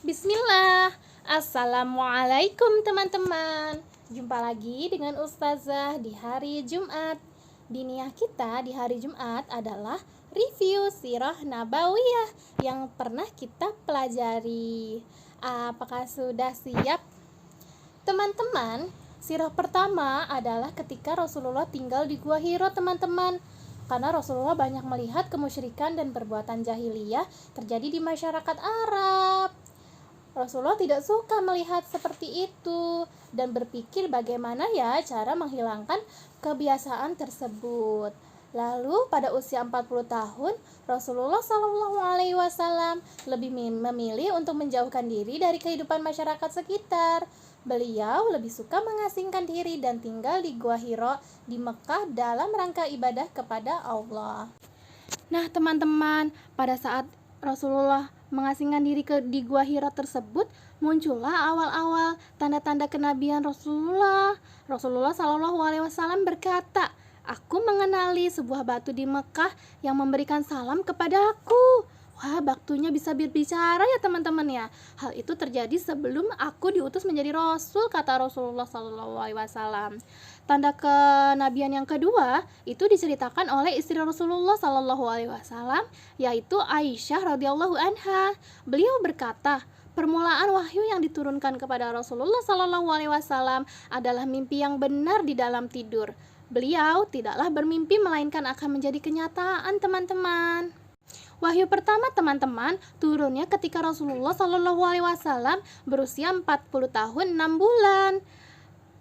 Bismillah. Assalamualaikum teman-teman. Jumpa lagi dengan Ustazah di hari Jumat. Diniyah kita di hari Jumat adalah review sirah nabawiyah yang pernah kita pelajari. Apakah sudah siap? Teman-teman, sirah pertama adalah ketika Rasulullah tinggal di Gua Hiro, teman-teman. Karena Rasulullah banyak melihat kemusyrikan dan perbuatan jahiliyah terjadi di masyarakat Arab. Rasulullah tidak suka melihat seperti itu dan berpikir bagaimana ya cara menghilangkan kebiasaan tersebut. Lalu pada usia 40 tahun, Rasulullah SAW lebih memilih untuk menjauhkan diri dari kehidupan masyarakat sekitar. Beliau lebih suka mengasingkan diri dan tinggal di Gua Hiro di Mekah dalam rangka ibadah kepada Allah. Nah teman-teman, pada saat Rasulullah mengasingkan diri di Gua Hiro tersebut, muncullah awal-awal tanda-tanda kenabian Rasulullah. Rasulullah SAW berkata, "Aku mengenali sebuah batu di Mekah yang memberikan salam kepada aku." Wah, batunya bisa berbicara ya teman-teman ya. Hal itu terjadi sebelum aku diutus menjadi Rasul, kata Rasulullah SAW. Tanda kenabian yang kedua itu diceritakan oleh istri Rasulullah SAW, yaitu Aisyah radhiyallahu anha. Beliau berkata, permulaan wahyu yang diturunkan kepada Rasulullah SAW adalah mimpi yang benar di dalam tidur. Beliau tidaklah bermimpi melainkan akan menjadi kenyataan, teman-teman. Wahyu pertama teman-teman turunnya ketika Rasulullah SAW berusia 40 tahun 6 bulan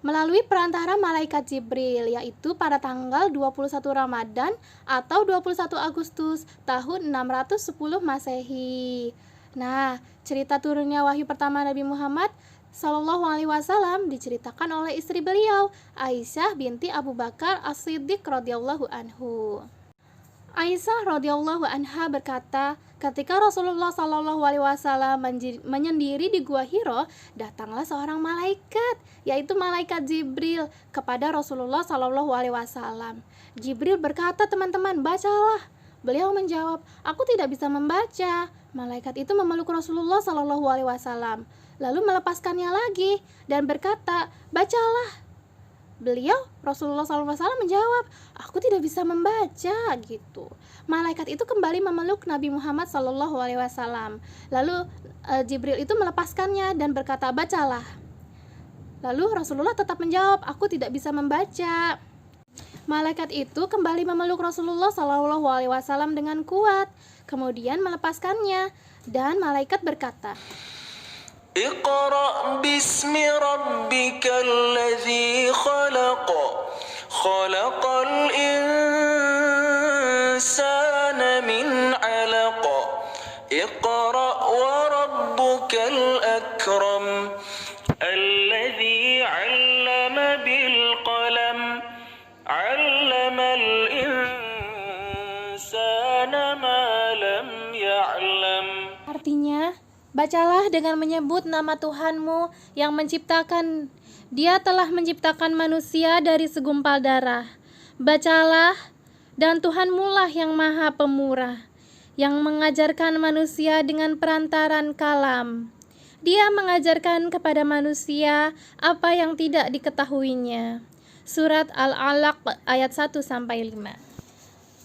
melalui perantara malaikat Jibril, yaitu pada tanggal 21 Ramadan atau 21 Agustus tahun 610 Masehi. Nah, cerita turunnya wahyu pertama Nabi Muhammad SAW diceritakan oleh istri beliau, Aisyah binti Abu Bakar As-Siddiq radhiyallahu anhu. Aisyah radhiyallahu anha berkata, ketika Rasulullah SAW menyendiri di Gua Hiro, datanglah seorang malaikat, yaitu malaikat Jibril, kepada Rasulullah SAW. Jibril berkata, teman-teman, bacalah. Beliau menjawab, aku tidak bisa membaca. Malaikat itu memeluk Rasulullah SAW, lalu melepaskannya lagi dan berkata, bacalah. Beliau, Rasulullah SAW menjawab, aku tidak bisa membaca gitu. Malaikat itu kembali memeluk Nabi Muhammad SAW. Lalu Jibril itu melepaskannya dan berkata, bacalah. Lalu Rasulullah tetap menjawab, aku tidak bisa membaca. Malaikat itu kembali memeluk Rasulullah SAW dengan kuat, kemudian melepaskannya, dan malaikat berkata, اقرأ باسم ربك الذي خلق خلق الإنسان من علق اقرأ وربك الأكرم الذي علم بالقلم علم الإنسان ما لم يعلم. Artinya, bacalah dengan menyebut nama Tuhanmu yang menciptakan. Dia telah menciptakan manusia dari segumpal darah. Bacalah, dan Tuhanmulah yang maha pemurah, yang mengajarkan manusia dengan perantaran kalam. Dia mengajarkan kepada manusia apa yang tidak diketahuinya. Surat Al-Alaq ayat 1-5.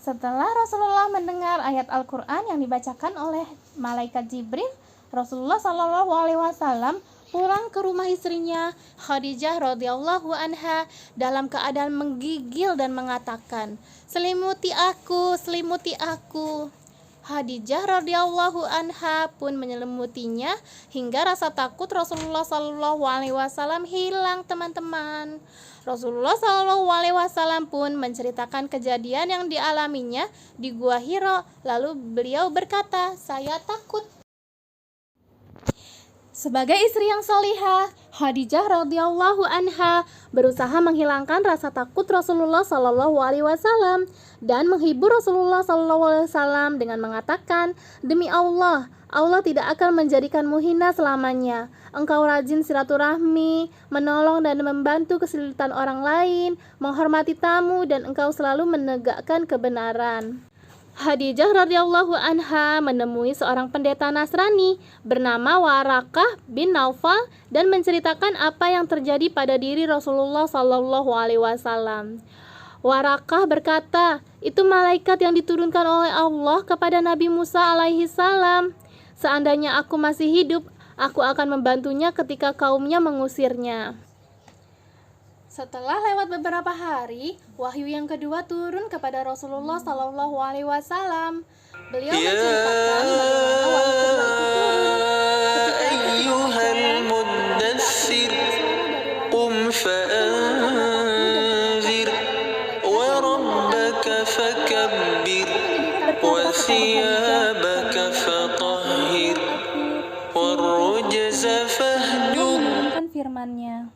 Setelah Rasulullah mendengar ayat Al-Quran yang dibacakan oleh malaikat Jibril, Rasulullah SAW pulang ke rumah istrinya Khadijah radhiyallahu anha dalam keadaan menggigil dan mengatakan, selimuti aku, selimuti aku. Khadijah radhiyallahu anha pun menyelimutinya hingga rasa takut Rasulullah SAW hilang, teman-teman. Rasulullah SAW pun menceritakan kejadian yang dialaminya di Gua Hiro. Lalu beliau berkata, saya takut. Sebagai istri yang salihah, Khadijah radhiyallahu anha berusaha menghilangkan rasa takut Rasulullah SAW dan menghibur Rasulullah SAW dengan mengatakan, demi Allah, Allah tidak akan menjadikanmu hina selamanya. Engkau rajin silaturahmi, menolong dan membantu kesulitan orang lain, menghormati tamu, dan engkau selalu menegakkan kebenaran. Khadijah radhiyallahu anha menemui seorang pendeta Nasrani bernama Warakah bin Naufal dan menceritakan apa yang terjadi pada diri Rasulullah Shallallahu Alaihi Wasallam. Warakah berkata, itu malaikat yang diturunkan oleh Allah kepada Nabi Musa alaihi salam. Seandainya aku masih hidup, aku akan membantunya ketika kaumnya mengusirnya. Setelah lewat beberapa hari, wahyu yang kedua turun kepada Rasulullah Shallallahu Alaihi Wasallam. Beliau menceritakan bagaimana wahyu kedua itu turun. أيها المدثر قم فأنذر وربك فكبر وثيابك فطهر والرجز فاهجر. Firman-Nya.